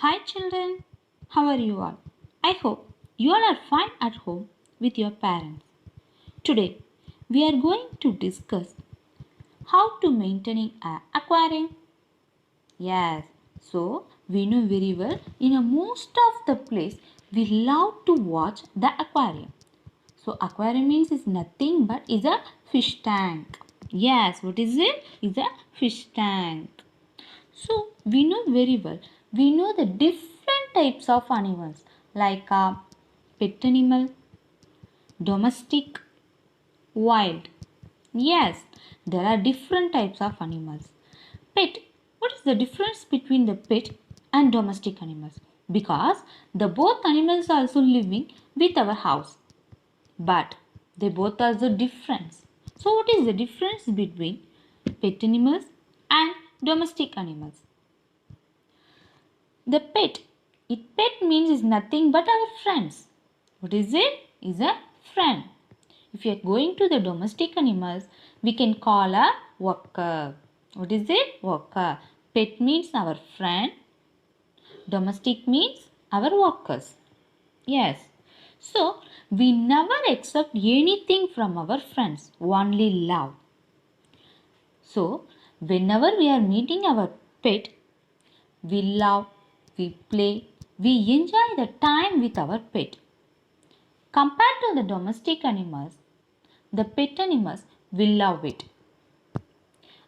Hi children, how are you all? I hope you all are fine at home with your parents. Today we are going to discuss how to maintain an aquarium. Yes, so we know very well in a most of the place we love to watch the aquarium. So aquarium means is nothing but is a fish tank. Yes, what is it? Is a fish tank. So we know very well. We know the different types of animals like pet animal, domestic, wild. Yes, there are different types of animals. Pet. What is the difference between the pet and domestic animals? Because the both animals are also living with our house, but they both are the different. So what is the difference between pet animals and domestic animals? The pet. Pet means is nothing but our friends. What is it? Is a friend. If you are going to the domestic animals, we can call a worker. What is it? Worker. Pet means our friend. Domestic means our workers. Yes. So, we never accept anything from our friends, only love. So, whenever we are meeting our pet, we love, we play, we enjoy the time with our pet. Compared to the domestic animals, the pet animals will love it.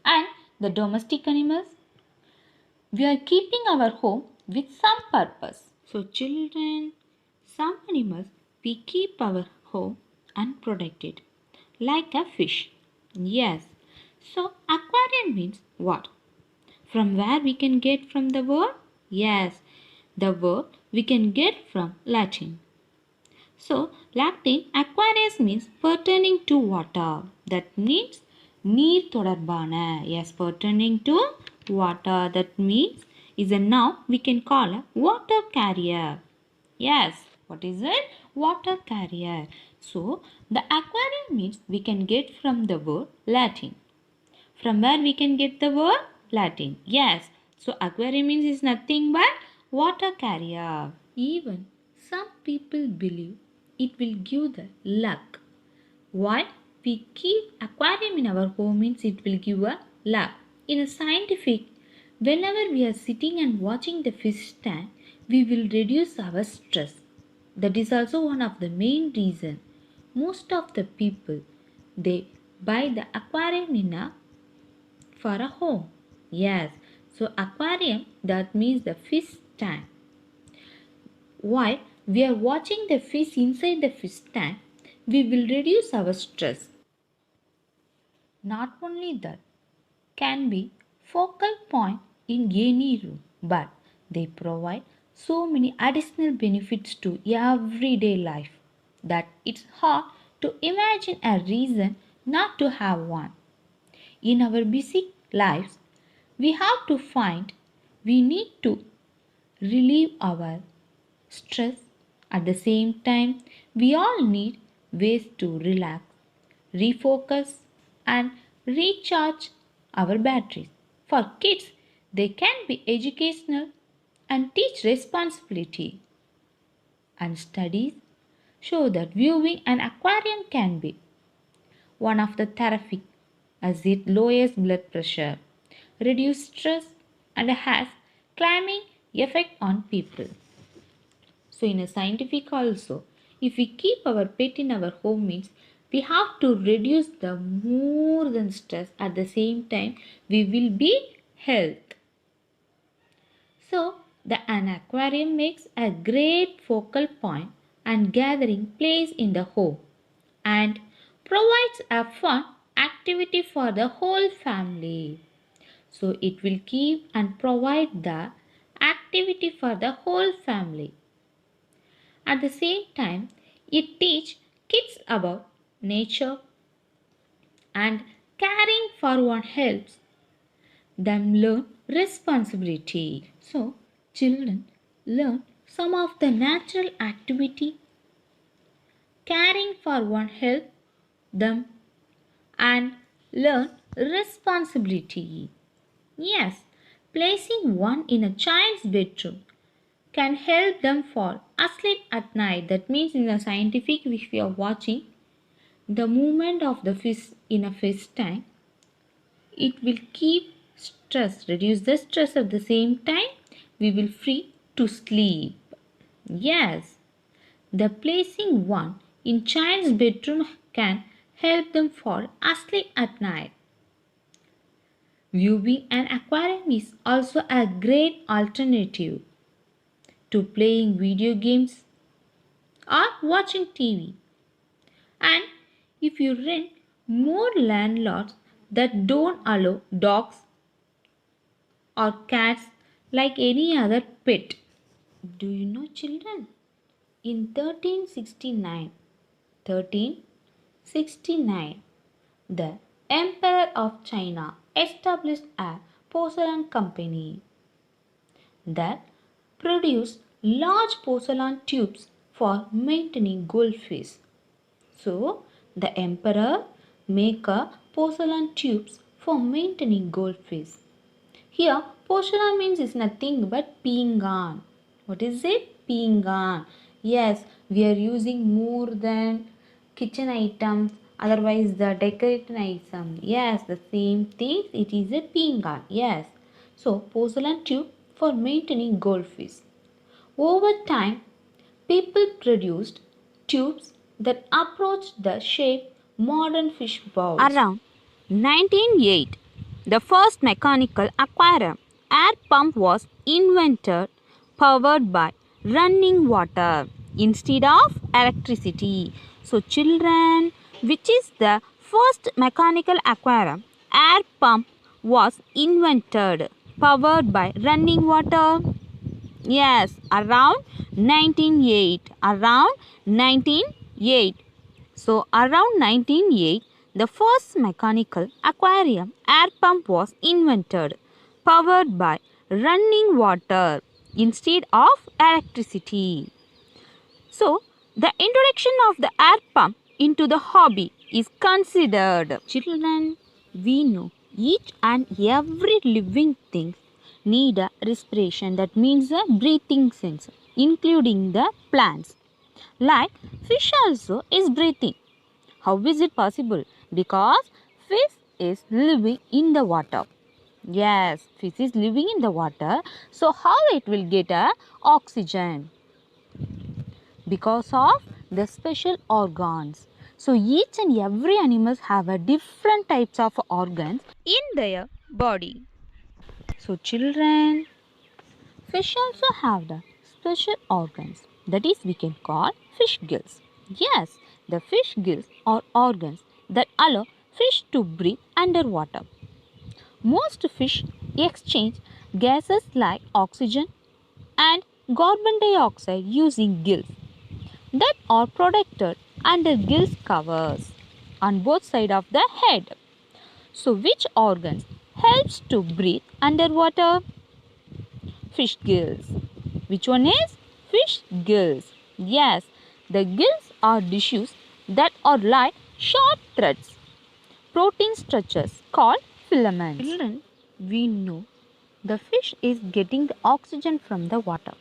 And the domestic animals, we are keeping our home with some purpose. So, children, some animals we keep our home and protect it, like a fish. Yes. So, aquarium means what? From where we can get from the word? Yes, the word we can get from Latin. So, Latin aquarius means pertaining to water. That means நீர் தொடர்பான. Yes, pertaining to water. That means is a noun we can call a water carrier. Yes, what is it? Water carrier. So, the aquarium means we can get from the word Latin. From where we can get the word? Latin. Yes. So aquarium means is nothing but water carrier. Even some people believe it will give the luck. Why? We keep aquarium in our home means it will give a luck. In a scientific, whenever we are sitting and watching the fish tank, we will reduce our stress. That is also one of the main reason. Most of the people they buy the aquarium in a for a home. Yes, so aquarium that means the fish tank. While we are watching the fish inside the fish tank, we will reduce our stress. Not only that, can be focal point in any room, but they provide so many additional benefits to everyday life that it's hard to imagine a reason not to have one. In our busy lives, we have to find, we need to relieve our stress. At the same time, we all need ways to relax, refocus, and recharge our batteries. For kids, they can be educational and teach responsibility. And studies show that viewing an aquarium can be one of the therapy as it lowers blood pressure, reduces stress, and has calming effect on people. So in a scientific also, if we keep our pet in our home means we have to reduce the more than stress at the same time we will be health. So the an aquarium makes a great focal point and gathering place in the home and provides a fun activity for the whole family. So it will keep and provide the activity for the whole family. At the same time, it teach kids about nature and caring for one helps them learn responsibility. So children learn some of the natural activity, caring for one help them and learn responsibility. Yes, placing one in a child's bedroom can help them fall asleep at night. That means in the scientific, if we are watching the movement of the fish in a fish tank, it will keep stress, reduce the stress at the same time. We will free to sleep. Yes, the placing one in child's bedroom can help them fall asleep at night. Viewing an aquarium is also a great alternative to playing video games or watching TV. And if you rent, more landlords that don't allow dogs or cats like any other pet. Do you know, children? In 1369, the Emperor of China established a porcelain company that produced large porcelain tubes for maintaining goldfish. So, the emperor make a porcelain tubes for maintaining goldfish. Here, porcelain means is nothing but pingan. What is it? Pingan. Yes, we are using more than kitchen items, otherwise the decorating item. Yes, the same thing. It is a pingan. Yes. So, porcelain tube for maintaining goldfish. Over time, people produced tubes that approached the shape modern fish bowls. Around 1908, the first mechanical aquarium air pump was invented, powered by running water instead of electricity. So children, which is the first mechanical aquarium air pump was invented, powered by running water? Yes, around 1908. Around 1908. So, around 1908, the first mechanical aquarium air pump was invented, powered by running water instead of electricity. So, the introduction of the air pump into the hobby is considered. Children, we know each and every living thing need a respiration, that means a breathing sense, including the plants. Like fish also is breathing. How is it possible? Because fish is living in the water. Yes, fish is living in the water. So how it will get a oxygen? Because of the special organs. So each and every animals have a different types of organs in their body. So children, fish also have the special organs, that is we can call fish gills. Yes, the fish gills are organs that allow fish to breathe underwater. Most fish exchange gases like oxygen and carbon dioxide using gills that are protected under gills covers on both sides of the head. So which organs helps to breathe underwater? Fish gills. Which one is? Fish gills. Yes, the gills are tissues that are like short threads, protein structures called filaments. Children, we know the fish is getting the oxygen from the water.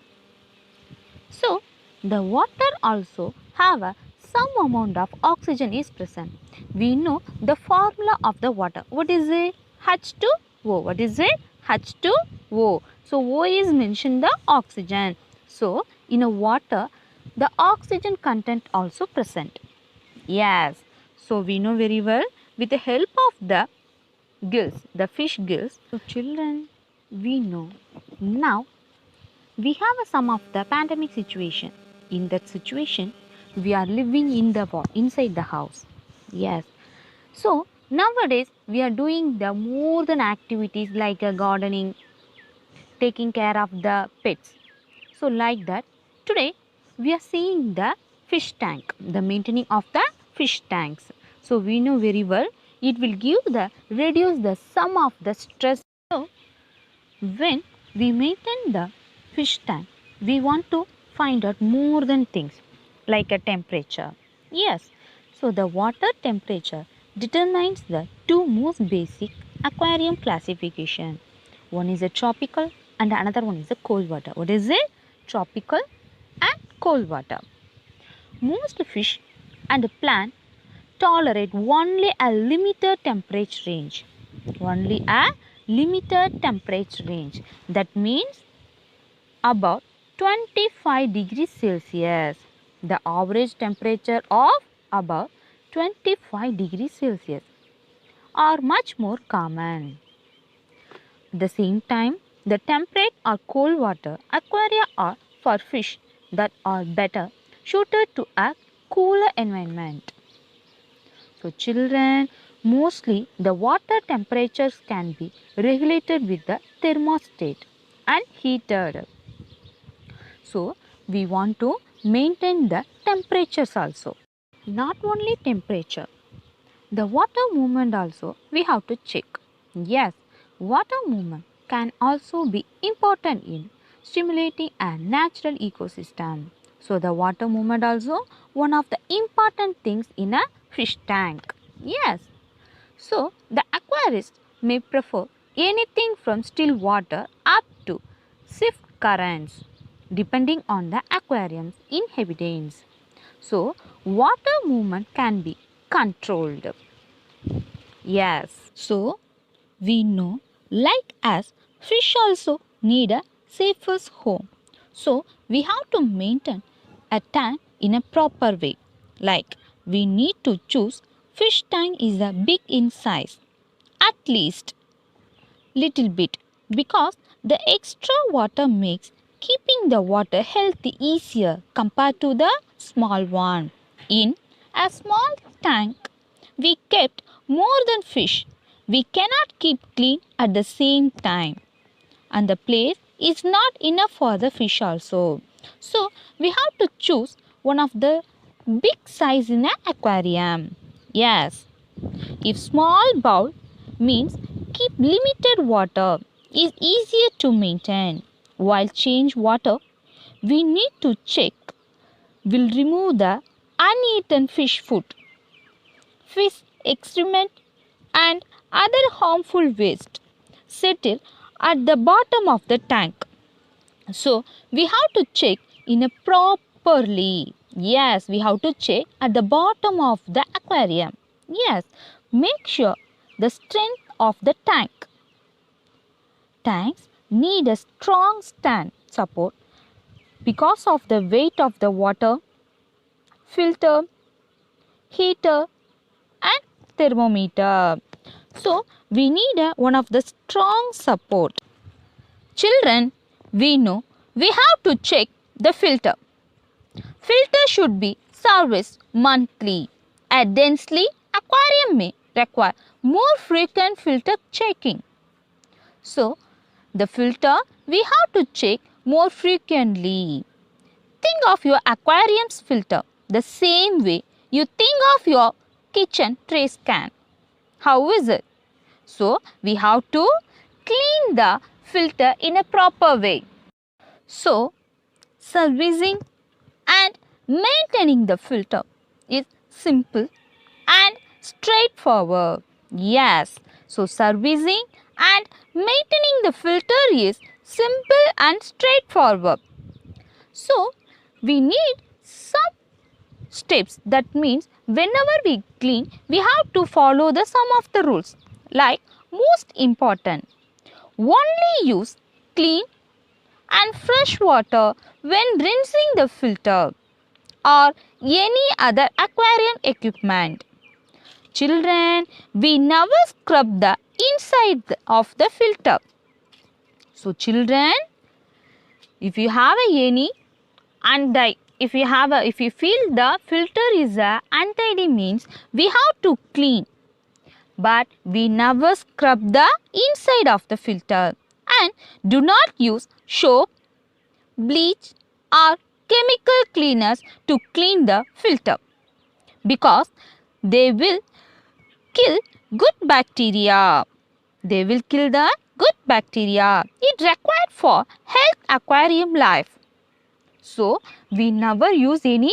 So, the water also have a some amount of oxygen is present. We know the formula of the water. What is it? H2O. What is it? H2O. So, O is mentioned the oxygen. So, in a water, the oxygen content also present. Yes. So, we know very well with the help of the gills, the fish gills. So, children, we know now we have some of the pandemic situation. In that situation, we are living in the inside the house. Yes. So nowadays we are doing the more than activities like gardening, taking care of the pets. So like that, today we are seeing the fish tank, the maintaining of the fish tanks. So we know very well it will reduce the sum of the stress. So when we maintain the fish tank, we want to find out more than things like a temperature. Yes, so the water temperature determines the two most basic aquarium classification. One is a tropical and another one is a cold water. What is it? tropical and cold water. Most fish and plant tolerate only a limited temperature range. Only a limited temperature range. That means about 25 degrees Celsius. The average temperature of about 25 degrees Celsius are much more common. At the same time, the temperate or cold water aquaria are for fish that are better suited to a cooler environment. So children, mostly the water temperatures can be regulated with the thermostat and heated. So we want to maintain the temperatures also. Not only temperature, the water movement also we have to check. Yes, water movement can also be important in stimulating a natural ecosystem. So the water movement also one of the important things in a fish tank. Yes. So the aquarist may prefer anything from still water up to swift currents depending on the aquarium's inhabitants. So water movement can be controlled. Yes. So we know like as fish also need a safest home. So we have to maintain a tank in a proper way. Like we need to choose fish tank is a big in size, at least little bit, because the extra water makes keeping the water healthy easier compared to the small one. In a small tank we kept more than fish. We cannot keep clean at the same time, and the place is not enough for the fish also. So we have to choose one of the big size in an aquarium. Yes, if small bowl means keep limited water is easier to maintain, while change water we need to check will remove the uneaten fish food, fish excrement and other harmful waste settle at the bottom of the tank. So we have to check in a properly. Yes, we have to check at the bottom of the aquarium. Yes, make sure the strength of the tank. Tanks need a strong stand support because of the weight of the water, filter, heater and thermometer. So we need one of the strong support. Children, we know we have to check the filter. Filter should be serviced monthly. A densely aquarium may require more frequent filter checking. So the filter we have to check more frequently. Think of your aquarium's filter the same way you think of your kitchen trash can. How is it? So we have to clean the filter in a proper way. So servicing and maintaining the filter is simple and straightforward. Yes, so servicing and maintaining the filter is simple and straightforward. So we need some steps. That means whenever we clean, we have to follow the some of the rules. Like most important, only use clean and fresh water when rinsing the filter or any other aquarium equipment. Children, we never scrub the inside of the filter. So children, if you have any if you feel the filter is untidy means we have to clean, but we never scrub the inside of the filter, and do not use soap, bleach or chemical cleaners to clean the filter, because they will kill good bacteria. They will kill the good bacteria. It required for health aquarium life. So we never use any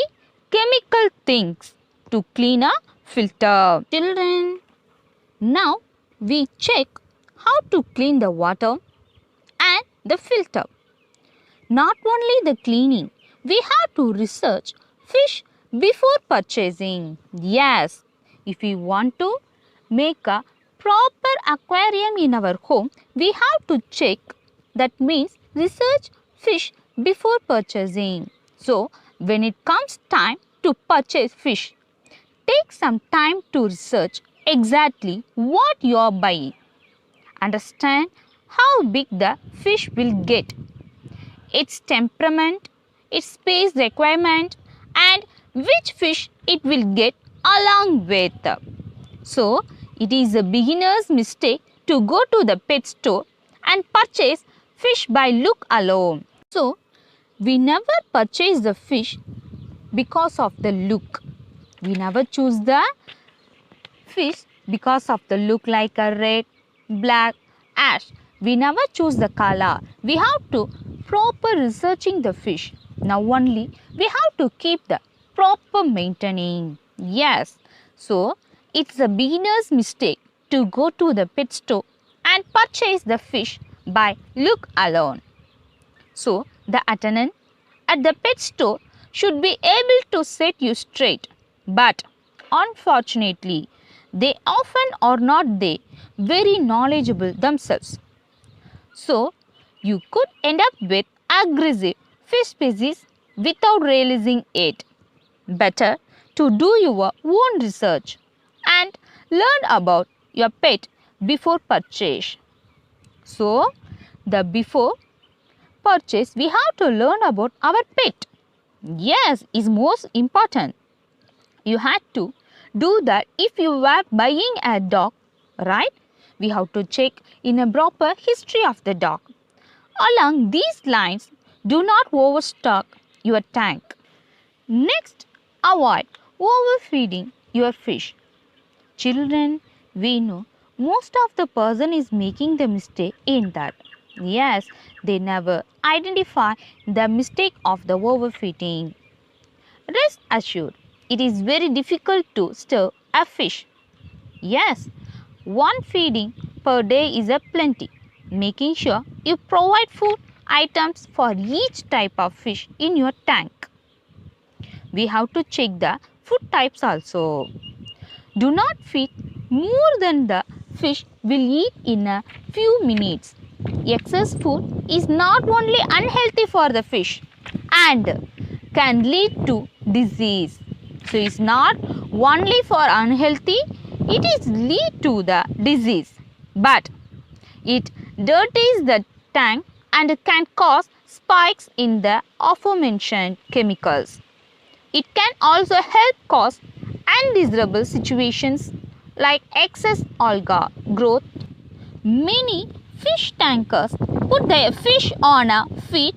chemical things to clean a filter. Children, now we check how to clean the water and the filter. Not only the cleaning, we have to research fish before purchasing. Yes, if we want to make a proper aquarium in our home, we have to check. That means research fish before purchasing. So, when it comes time to purchase fish, take some time to research exactly what you are buying. Understand how big the fish will get, its temperament, its space requirement, and which fish it will get along with. So, it is a beginner's mistake to go to the pet store and purchase fish by look alone. So, we never purchase the fish because of the look. We never choose the fish because of the look like a red, black, ash. We never choose the color. We have to proper researching the fish. Now only we have to keep the proper maintaining. Yes. So it's a beginner's mistake to go to the pet store and purchase the fish by look alone. So the attendant at the pet store should be able to set you straight. But unfortunately, they often are not very knowledgeable themselves. So, you could end up with aggressive fish species without realizing it. Better to do your own research and learn about your pet before purchase. So, the before purchase we have to learn about our pet. Yes, is most important. You had to do that if you were buying a dog, right? We have to check in a proper history of the dog. Along these lines, do not overstock your tank. Next, avoid overfeeding your fish. Children, we know most of the person is making the mistake in that. Yes, they never identify the mistake of the overfeeding. Rest assured, it is very difficult to stir a fish. Yes, one feeding per day is a plenty. Making sure you provide food items for each type of fish in your tank. We have to check the food types also. Do not feed more than the fish will eat in a few minutes. Excess food is not only unhealthy for the fish and can lead to disease. So it's not only for unhealthy, it is lead to the disease. But it dirties the tank and can cause spikes in the aforementioned chemicals. It can also help cause undesirable situations like excess alga growth. Many fish tankers put their fish on a feed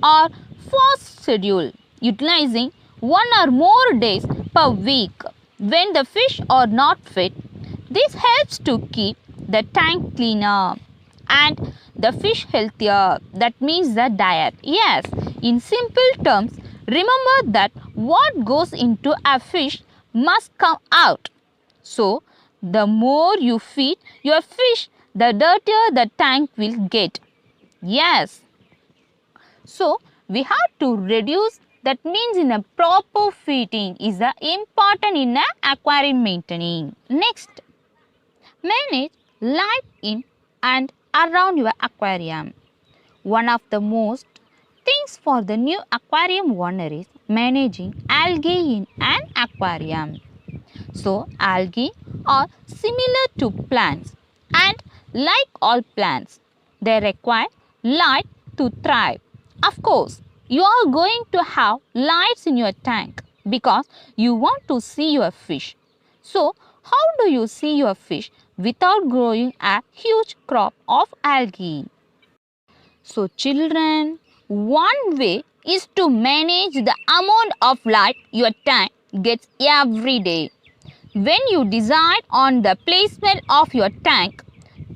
or fast schedule, utilizing one or more days per week when the fish are not fed. This helps to keep the tank cleaner and the fish healthier. That means the diet. Yes, in simple terms, remember that what goes into a fish must come out. So, the more you feed your fish, the dirtier the tank will get. Yes. So, we have to reduce. That means in a proper feeding is important in a aquarium maintaining. Next, manage light in and around your aquarium. One of the most things for the new aquarium owner is managing algae in an aquarium. So, algae are similar to plants and like all plants, they require light to thrive. Of course, you are going to have lights in your tank because you want to see your fish. So, how do you see your fish without growing a huge crop of algae? So, children, one way is to manage the amount of light your tank gets every day. When you decide on the placement of your tank,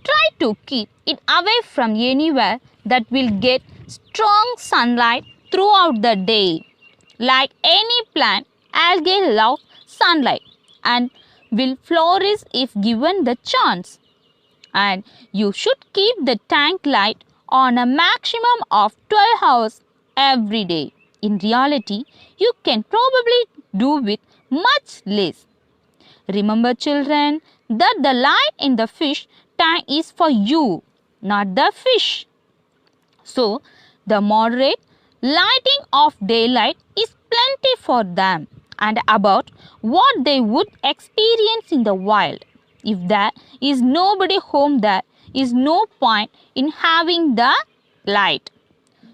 try to keep it away from anywhere that will get strong sunlight throughout the day. Like any plant, algae love sunlight and will flourish if given the chance. And you should keep the tank light on a maximum of 12 hours every day. In reality, you can probably do with much less. Remember, children, that the light in the fish tank is for you, not the fish. So, the moderate lighting of daylight is plenty for them and about what they would experience in the wild. If there is nobody home, there is no point in having the light.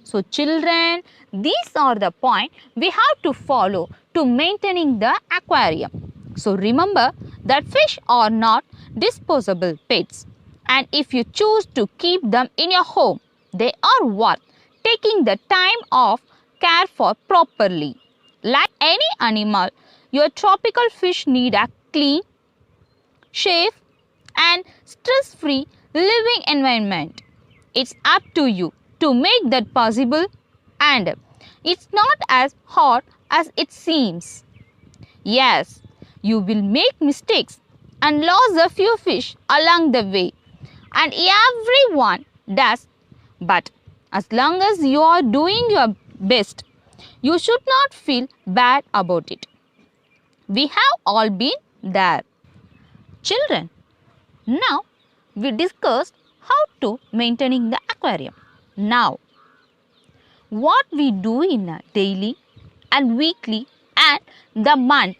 So, children, these are the points we have to follow to maintaining the aquarium. So, remember that fish are not disposable pets, and if you choose to keep them in your home, they are worth taking the time of care for properly. Like any animal, your tropical fish need a clean, safe, and stress-free living environment. It's up to you to make that possible, and it's not as hard as it seems. Yes, you will make mistakes and lose a few fish along the way, and everyone does, but as long as you are doing your best, you should not feel bad about it. We have all been there. Children, now we discussed how to maintaining the aquarium. Now, what we do in a daily and weekly and the month,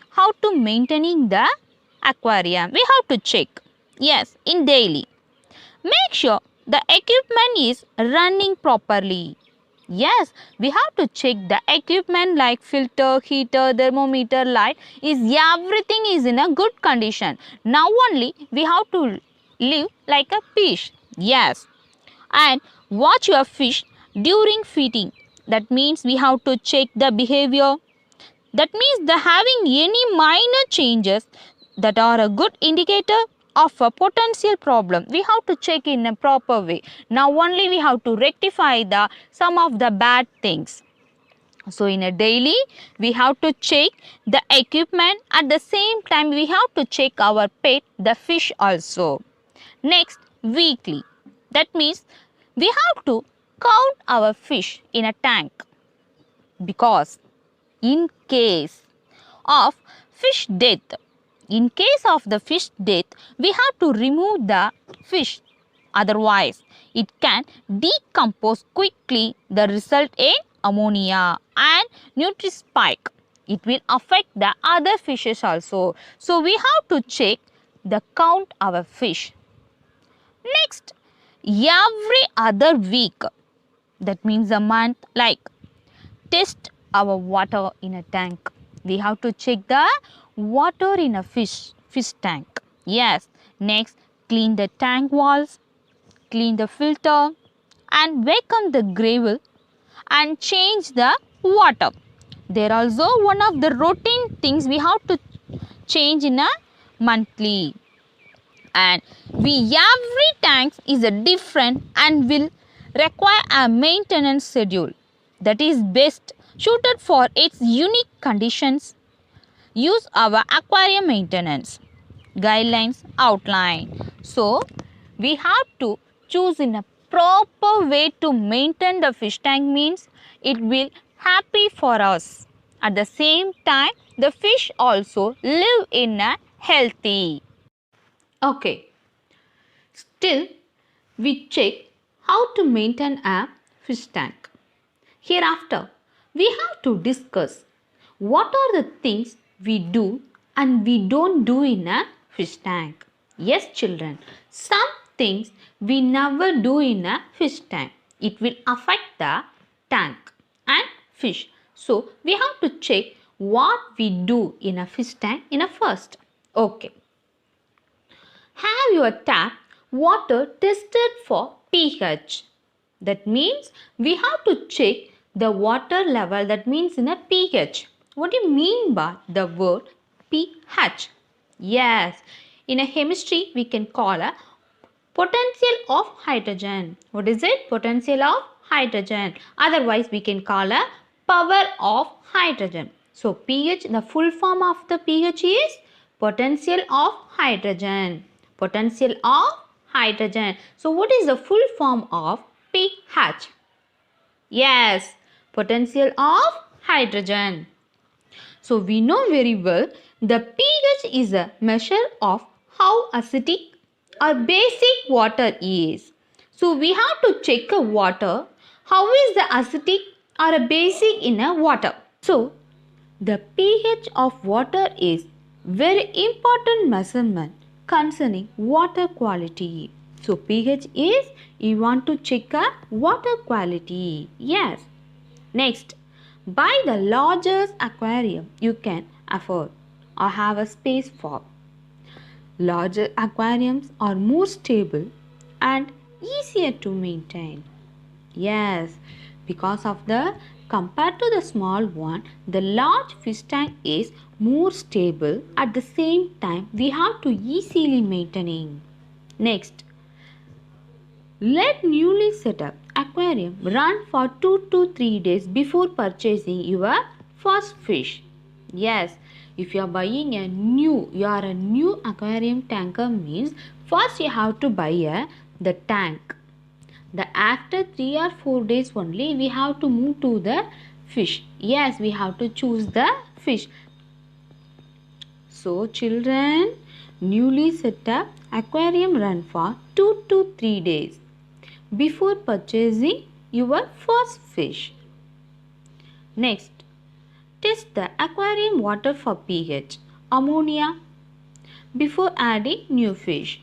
how to maintaining the aquarium, we have to check. Yes, in daily, make sure the equipment is running properly. Yes, we have to check the equipment like filter, heater, thermometer, light, is everything is in a good condition. Now only we have to live like a fish. Yes, and watch your fish during feeding. That means we have to check the behavior. That means the having any minor changes that are a good indicator of a potential problem. We have to check in a proper way. Now only we have to rectify the some of the bad things. So in a daily, we have to check the equipment. At the same time, we have to check our pet, the fish also. Next, weekly. That means we have to count our fish in a tank, because in case of fish death, we have to remove the fish. Otherwise, it can decompose quickly, the result in ammonia and nutrispike. It will affect the other fishes also. So, we have to check the count our fish. Next, every other week, that means a month, like test our water in a tank. We have to check the water in a fish tank. Yes. Next, clean the tank walls, clean the filter, and vacuum the gravel and change the water. There also one of the routine things we have to change in a monthly. And every tank is a different and will require a maintenance schedule that is best suited for its unique conditions. Use our aquarium maintenance guidelines outline. So, we have to choose in a proper way to maintain the fish tank, means it will happy for us. At the same time, the fish also live in a healthy. Okay. Still, we check how to maintain a fish tank. Hereafter, we have to discuss what are the things we do and we don't do in a fish tank. Yes, children, some things we never do in a fish tank. It will affect the tank and fish. So, we have to check what we do in a fish tank in a first. Okay. Have your tap water tested for pH. That means we have to check the water level, that means in a pH. What do you mean by the word pH? Yes, in a chemistry we can call a potential of hydrogen. What is it? Potential of hydrogen. Otherwise we can call a power of hydrogen. So pH, the full form of the pH is potential of hydrogen. Potential of hydrogen. So what is the full form of pH? Yes, Potential of hydrogen. So we know very well the pH is a measure of how acidic or basic water is. So we have to check a water how is the acidic or a basic in a water. So the pH of water is very important measurement concerning water quality. So pH is you want to check a water quality. Yes. Next, buy the largest aquarium you can afford or have a space for. Larger aquariums are more stable and easier to maintain. Yes, because of the compared to the small one, the large fish tank is more stable. At the same time, we have to easily maintaining. Next, let newly set up aquarium run for 2 to 3 days before purchasing your first fish. Yes, if you are buying a new aquarium tanker means first you have to buy the tank. After 3 or 4 days only we have to move to the fish. Yes, we have to choose the fish. So children, newly set up aquarium run for 2 to 3 days before purchasing your first fish. Next, test the aquarium water for pH, ammonia before adding new fish.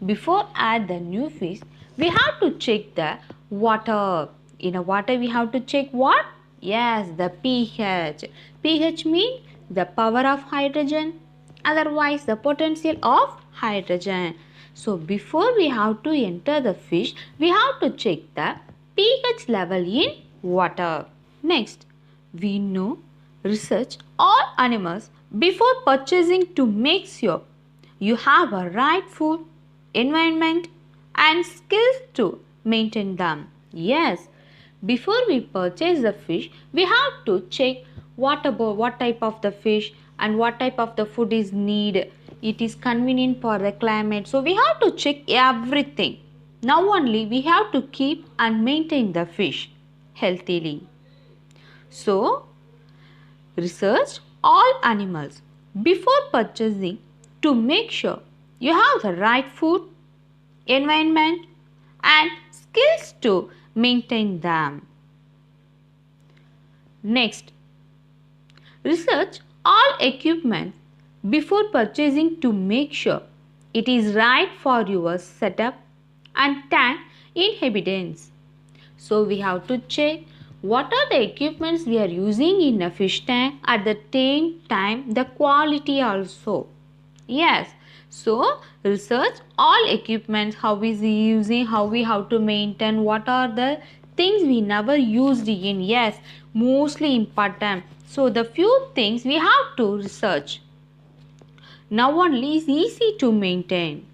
Before add the new fish, we have to check the water. In a water we have to check what? Yes, the pH. pH means the power of hydrogen, otherwise the potential of hydrogen. So before we have to enter the fish, we have to check the pH level in water. Next, we know research all animals before purchasing to make sure you have a right food, environment and skills to maintain them. Yes, before we purchase the fish, we have to check what type of the fish and what type of the food is needed. It is convenient for the climate. So we have to check everything. Now only we have to keep and maintain the fish healthily. So research all animals before purchasing to make sure you have the right food, environment and skills to maintain them. Next, research all equipment before purchasing to make sure it is right for your setup and tank inhabitants. So we have to check what are the equipments we are using in a fish tank, at the same time the quality also. Yes, so research all equipments, how is he using, how we have to maintain, what are the things we never used in. Yes, mostly important. So the few things we have to research. Now only is easy to maintain.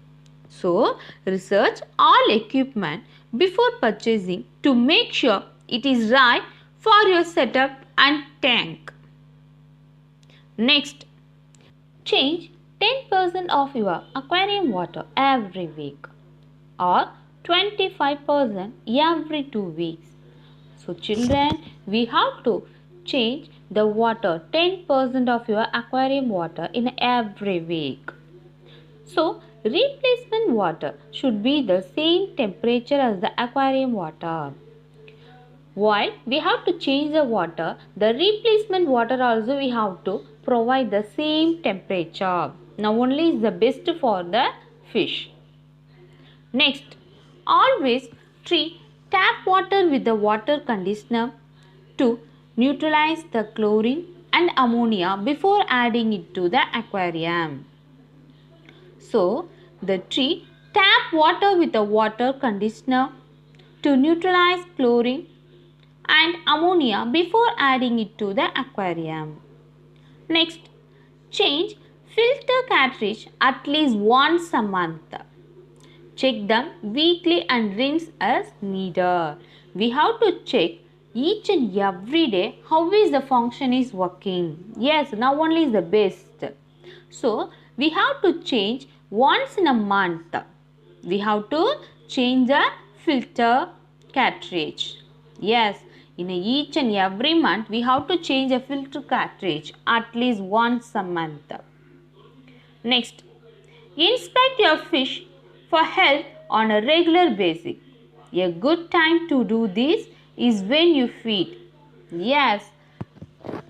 So research all equipment before purchasing to make sure it is right for your setup and tank. Next, change 10% of your aquarium water every week or 25% every 2 weeks. So children, we have to change the water 10% of your aquarium water in every week. So replacement water should be the same temperature as the aquarium water. While we have to change the water, the replacement water also we have to provide the same temperature. Now only is the best for the fish. Next, always treat tap water with the water conditioner to neutralize the chlorine and ammonia before adding it to the aquarium. So, treat tap water with the water conditioner to neutralize chlorine and ammonia before adding it to the aquarium. Next, change filter cartridge at least once a month. Check them weekly and rinse as needed. We have to check each and every day how is the function is working. Yes, now only is the best. So, we have to change once in a month. We have to change the filter cartridge. Yes, In each and every month, we have to change a filter cartridge at least once a month. Next, inspect your fish for health on a regular basis. A good time to do this is when you feed. Yes,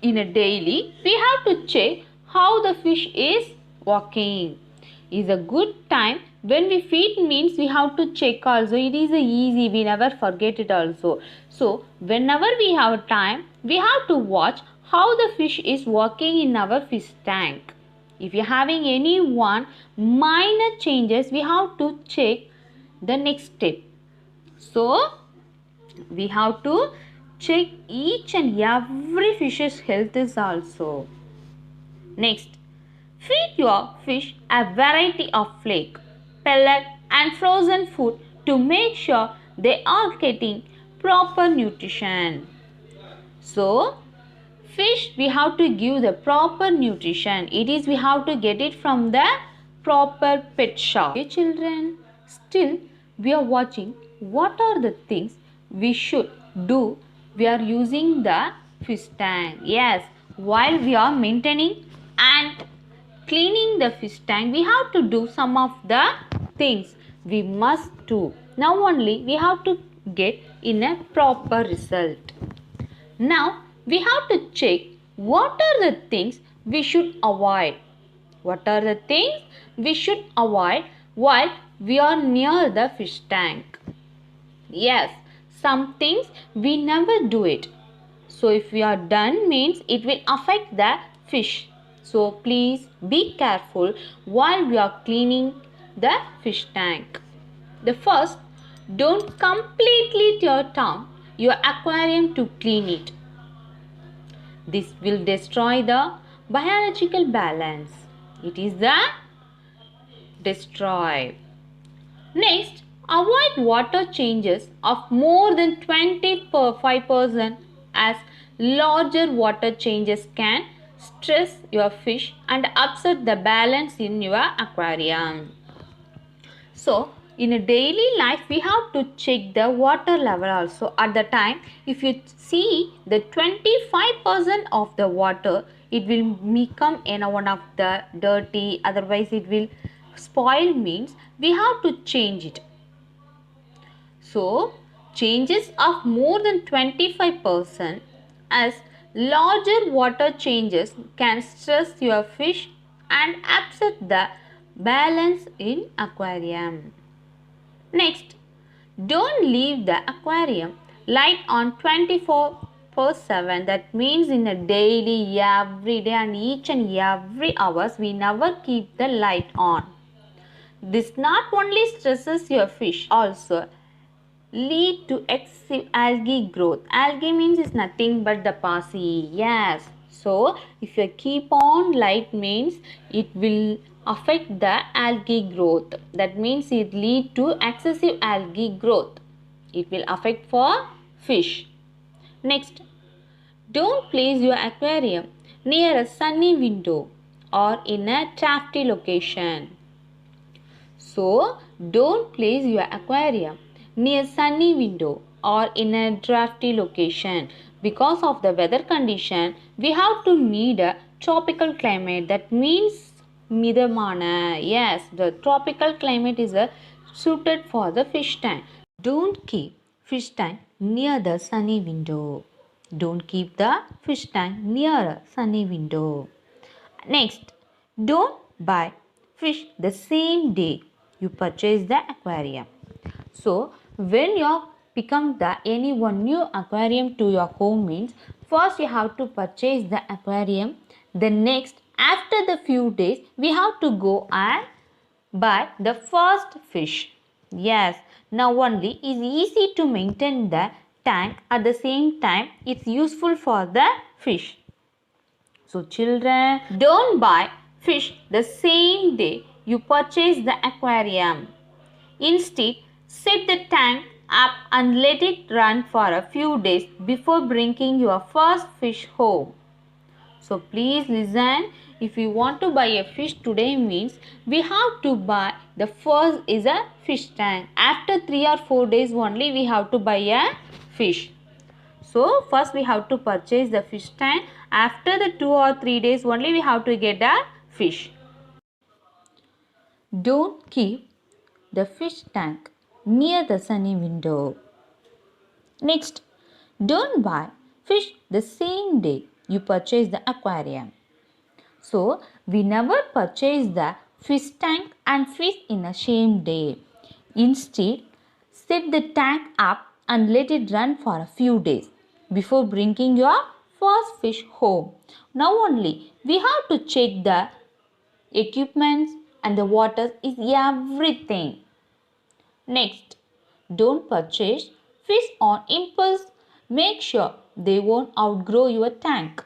in a daily, we have to check how the fish is walking. Is a good time when we feed means we have to check also. It is easy, we never forget it also. So whenever we have time, we have to watch how the fish is walking in our fish tank. If you are having any one minor changes, we have to check the next step. So we have to check each and every fish's health is also. Next, feed your fish a variety of flake, pellet and frozen food to make sure they are getting proper nutrition. So, fish we have to give the proper nutrition. It is we have to get it from the proper pet shop. Okay, children, still we are watching what are the things we should do. We are using the fish tank. Yes, while we are maintaining and cleaning the fish tank, we have to do some of the things we must do. Now only we have to get in a proper result. Now we have to check what are the things we should avoid. What are the things we should avoid while we are near the fish tank? Yes, some things we never do it. So if we are done means it will affect the fish. So please be careful while we are cleaning the fish tank. The first, don't completely tear down your aquarium to clean it. This will destroy the biological balance. It is the destroy. Next, avoid water changes of more than 25% as larger water changes can stress your fish and upset the balance in your aquarium. So, in a daily life, we have to check the water level also. At the time, if you see the 25% of the water, it will become one of the dirty, otherwise it will spoil means we have to change it. So, changes of more than 25% as larger water changes can stress your fish and upset the balance in aquarium. Next, don't leave the aquarium light on 24/7. That means in a daily, every day and each and every hours we never keep the light on. This not only stresses your fish, also lead to excessive algae growth. Algae means is nothing but the passy. Yes. So if you keep on light means it will affect the algae growth. That means it lead to excessive algae growth. It will affect for fish. Next, don't place your aquarium near a sunny window or in a drafty location. So, don't place your aquarium near sunny window or in a drafty location. Because of the weather condition, we have to need a tropical climate. That means midamana. Yes, the tropical climate is suited for the fish tank. Don't keep fish tank near the sunny window. Don't keep the fish tank near a sunny window. Next, don't buy fish the same day you purchase the aquarium. So, when you become any one new aquarium to your home means, first you have to purchase the aquarium. The next, after the few days, we have to go and buy the first fish. Yes, now only is easy to maintain the tank. At the same time, it's useful for the fish. So children, don't buy fish the same day you purchase the aquarium. Instead, set the tank up and let it run for a few days before bringing your first fish home. So please listen, if you want to buy a fish today means we have to buy the first is a fish tank. After 3 or 4 days only we have to buy a fish. So first we have to purchase the fish tank. After the 2 or 3 days only we have to get the fish. Don't keep the fish tank near the sunny window. Next, don't buy fish the same day you purchase the aquarium. So, we never purchase the fish tank and fish in the same day. Instead, set the tank up and let it run for a few days before bringing your first fish home. Now only we have to check the equipments and the water is everything. Next, don't purchase fish on impulse. Make sure they won't outgrow your tank.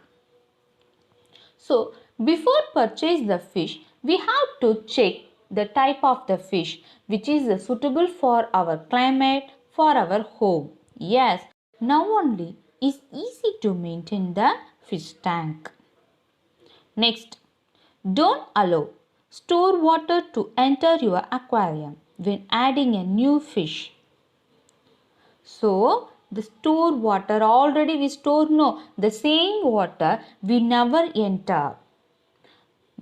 So, before purchase the fish, we have to check the type of the fish which is suitable for our climate, for our home. Yes, now only is easy to maintain the fish tank. Next, don't allow store water to enter your aquarium when adding a new fish. So, the store water already we store the same water we never enter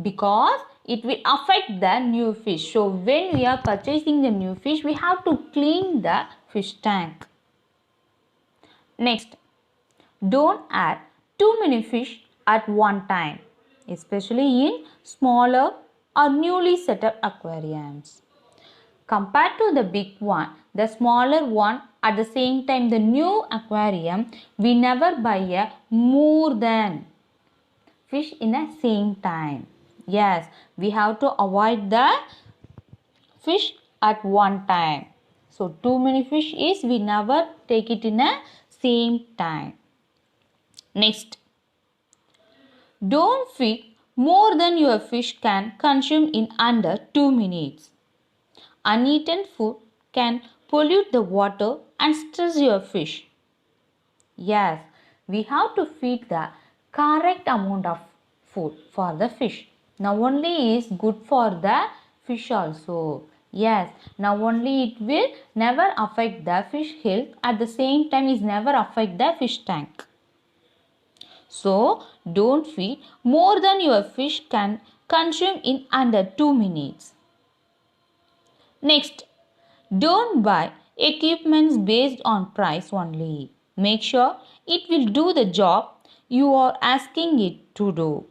because it will affect the new fish. So, when we are purchasing the new fish, we have to clean the fish tank. Next, don't add too many fish at one time, especially in smaller or newly set up aquariums. Compared to the big one, the smaller one at the same time the new aquarium, we never buy a more than fish in the same time. Yes, we have to avoid the fish at one time. So too many fish is we never take it in a same time. Next, don't feed more than your fish can consume in under 2 minutes. Uneaten food can pollute the water and stress your fish. Yes, we have to feed the correct amount of food for the fish. Now only is good for the fish also. Yes, now only it will never affect the fish health, at the same time is never affect the fish tank. So don't feed more than your fish can consume in under 2 minutes. Next, don't buy equipments based on price only. Make sure it will do the job you are asking it to do.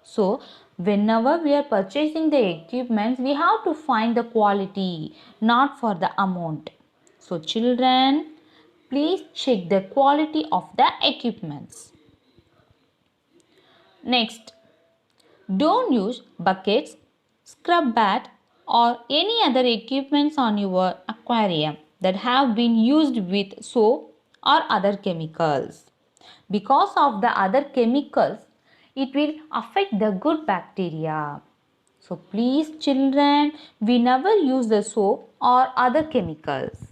So, whenever we are purchasing the equipments, we have to find the quality, not for the amount. So, children, please check the quality of the equipments. Next, don't use buckets, scrub bat or any other equipments on your aquarium that have been used with soap or other chemicals. Because of the other chemicals, it will affect the good bacteria. So please children, we never use the soap or other chemicals.